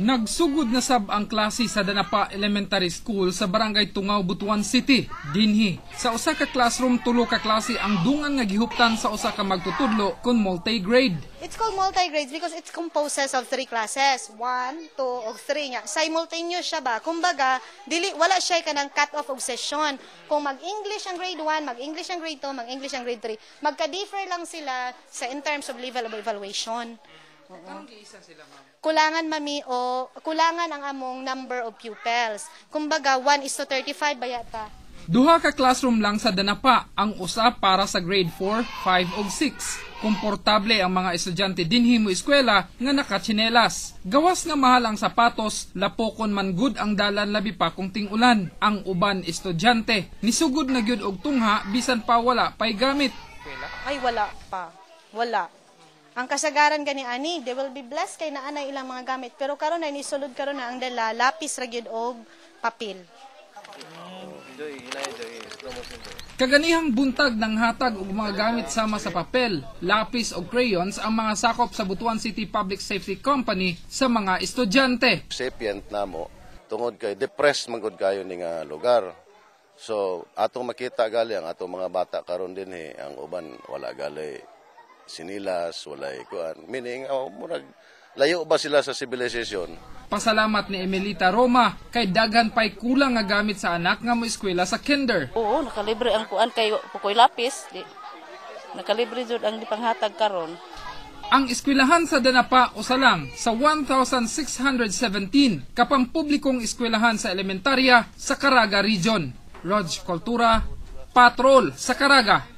Nagsugod na sab ang klase sa Danapa Elementary School sa Barangay Tungaw, Butuan City, dinhi. Sa usa ka classroom, tulo ka klase ang dungan nga gihuptan sa usa ka magtutudlo kon multi-grade. It's called multi-grades because it composes of 3 classes. 1, 2, og 3 nga. Simultaneous siya ba? Kumbaga, wala siya kanang cut-off of session. Kung mag-English ang grade 1, mag-English ang grade 2, mag-English ang grade 3, magka-differ lang sila sa in terms of level of evaluation. Kulangan kulangan ang among number of pupils. Kumbaga 1:35 ba yata? Duha ka classroom lang sa Danapa, ang usa para sa grade 4, 5 ug 6. Komportable ang mga estudyante dinhi mo eskwela nga nakatsinelas. Gawas nga mahal ang sapatos, lapokon man gud ang dalan labi pa kung ting-ulan. Ang uban estudyante nisugod na gyud og tungha bisan pa wala pay gamit. Ay wala pa. Wala. Ang kasagaran gani ani, they will be blessed kay naa na ilang mga gamit. Pero karon na nisulod karon na ang dala lapis ra gyud og papel. Kaganihang buntag ng hatag og mga gamit sama sa papel, lapis o crayons ang mga sakop sa Butuan City Public Safety Company sa mga estudyante. Sapient namo tungod kay depressed man gud kayo ning lugar. So atong makita gali ang atong mga bata karon dinhi ang uban wala gali sinilas, walay kuan. Meaning, murag layo ba sila sa civilization? Pasalamat ni Emelita Roma kay daghan pay kulang nga gamit sa anak nga mo eskwela sa kinder. Oo, nakalibre ang kuan kay pukoy lapis. Nakalibre jud ang dipanghatag karon. Ang eskwelahan sa Danapa usa lang sa 1,617 kapampublikong eskwelahan sa elementarya sa Caraga Region. Rog Cultura, Patrol sa Caraga.